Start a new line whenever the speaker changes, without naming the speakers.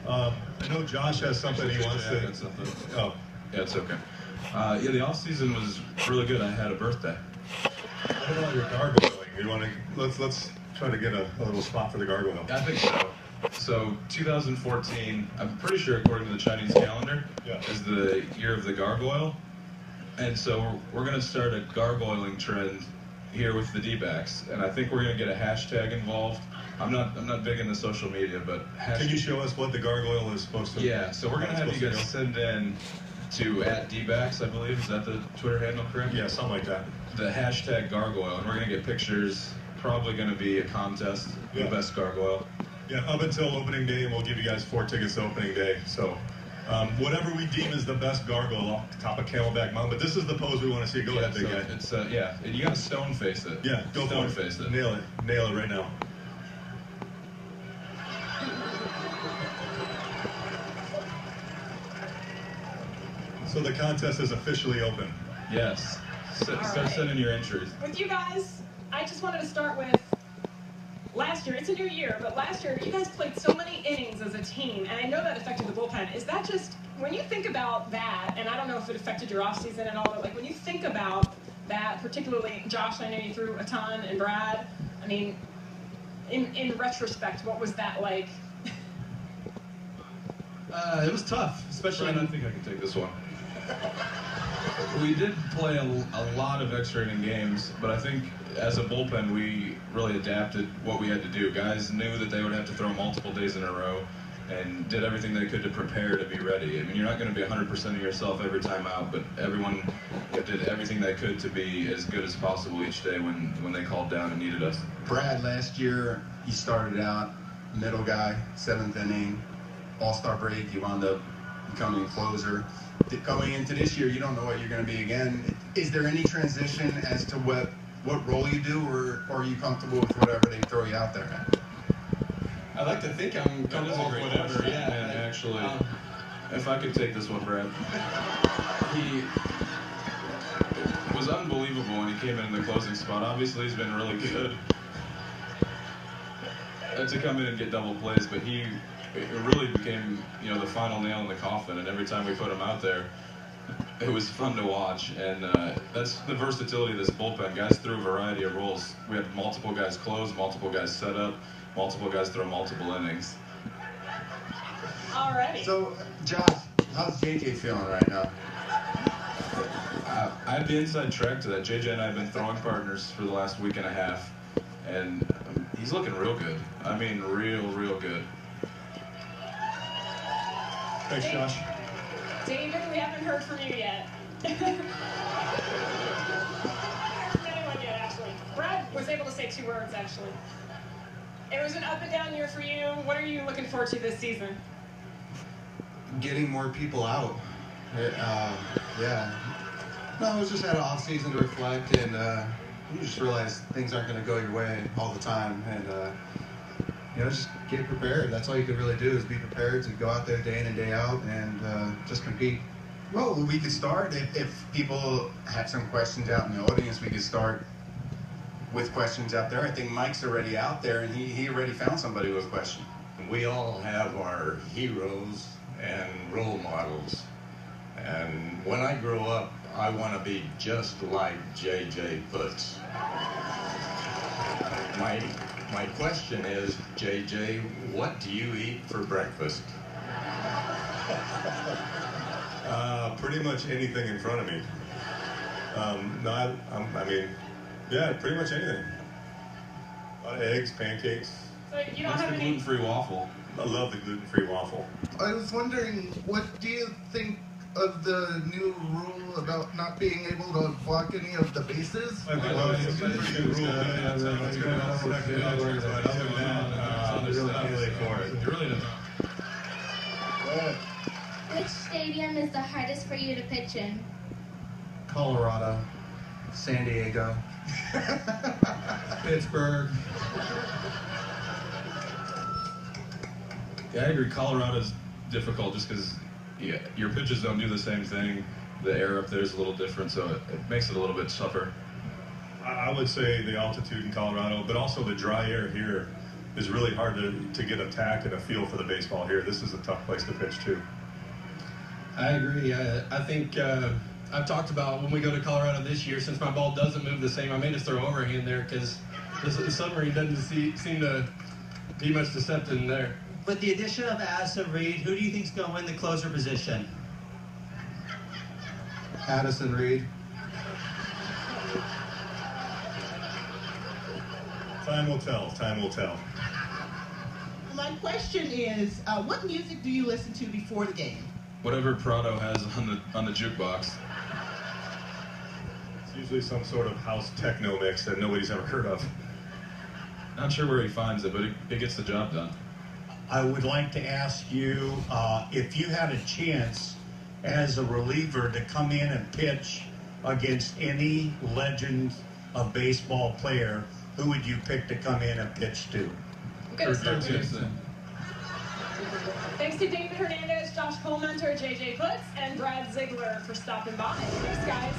I know Josh has something he wants to. Oh,
yeah, it's okay. Yeah, the off season was really good. I had a birthday.
What about your gargoyling? You want to let's try to get a little spot for the gargoyle.
I think so. So 2014, I'm pretty sure according to the Chinese calendar, is the year of the gargoyle, and so we're going to start a gargoyling trend here with the D-backs, and I think we're going to get a hashtag involved. I'm not big into social media, but
can you show us what the gargoyle is supposed to?
Yeah, so we're gonna have you guys send in to @dbacks, I believe. Is that the Twitter handle, correct?
Yeah, something like that.
The hashtag gargoyle, and we're gonna get pictures. Probably gonna be a contest, the best gargoyle.
Yeah, up until opening day, and we'll give you guys 4 tickets to opening day. So, whatever we deem is the best gargoyle off the top of Camelback Mountain. But this is the pose we want to see. Go ahead, big guy.
It's yeah, and you gotta stone face it.
Yeah, go
stone
for it.
Face it.
Nail it right now. So the contest is officially open.
Yes. Start sending your entries.
With you guys, I just wanted to start with last year. It's a new year, but last year you guys played so many innings as a team, and I know that affected the bullpen. Is that just, when you think about that, and I don't know if it affected your offseason and all, but like when you think about that, particularly Josh, I know you threw a ton, and Brad, I mean, in retrospect, what was that like?
It was tough, especially. I think I can take this one. We did play a lot of extra inning games, but I think as a bullpen we really adapted what we had to do. Guys knew that they would have to throw multiple days in a row and did everything they could to prepare to be ready. I mean, you're not going to be 100% of yourself every time out, but everyone did everything they could to be as good as possible each day when they called down and needed us.
Brad, last year, he started out middle guy, 7th inning, all-star break, he wound up becoming closer. Going into this year, you don't know what you're going to be again. Is there any transition as to what role you do, or are you comfortable with whatever they throw you out there at?
I like to think I'm comfortable with whatever,
question. Actually, if I could take this one, Brad. He was unbelievable when he came in the closing spot. Obviously, he's been really good to come in and get double plays, but it really became, the final nail in the coffin, and every time we put him out there, it was fun to watch, and that's the versatility of this bullpen. Guys threw a variety of roles. We had multiple guys close, multiple guys set up, multiple guys throw multiple innings.
Alrighty.
So, Josh, how's JJ feeling right now?
I have the inside track to that. JJ and I have been throwing partners for the last week and a half, and he's looking real good. I mean, real good.
Thanks, Josh.
David, we haven't heard from you yet. We haven't heard from anyone yet, actually. Brad was able to say 2 words, actually. It was an up and down year for you. What are you looking forward to this season?
Getting more people out. Yeah. No, it was just had an off season to reflect, and you just realize things aren't going to go your way all the time, and just get prepared. That's all you can really do is be prepared to go out there day in and day out and just compete. Well, we could start, if people have some questions out in the audience, we could start with questions out there. I think Mike's already out there, and he already found somebody with a question.
We all have our heroes and role models. And when I grow up, I want to be just like J.J. Putz. My question is, JJ, what do you eat for breakfast?
Pretty much anything in front of me. Pretty much anything. A lot of eggs, pancakes.
So you don't have any
gluten-free waffle.
I love the gluten-free waffle.
I was wondering, what do you think of the new rule about not being able to block any of the bases?
I think it's a pretty good rule. Other than that, there's not really for it.
It really doesn't.
Which stadium is the hardest for you to pitch in?
Colorado, San Diego, Pittsburgh.
Yeah, I agree. Colorado's difficult just because your pitches don't do the same thing. The air up there is a little different, so it makes it a little bit tougher.
I would say the altitude in Colorado, but also the dry air here. is really hard to get a tact and a feel for the baseball here. This is a tough place to pitch too.
I agree. I think I've talked about when we go to Colorado this year, since my ball doesn't move the same, I made us throw overhand there because the submarine doesn't seem to be much deceptive there.
With the addition of Addison Reed, who do you think is going to win the closer position?
Addison Reed.
Time will tell. Time will tell.
My question is, what music do you listen to before the game?
Whatever Prado has on the jukebox.
It's usually some sort of house techno mix that nobody's ever heard of.
Not sure where he finds it, but it gets the job done.
I would like to ask you if you had a chance as a reliever to come in and pitch against any legend of baseball player, who would you pick to come in and pitch to?
Good stuff. Thanks to David Hernandez, Josh Colementor, JJ Putz, and Brad Ziegler for stopping by. Thanks, guys.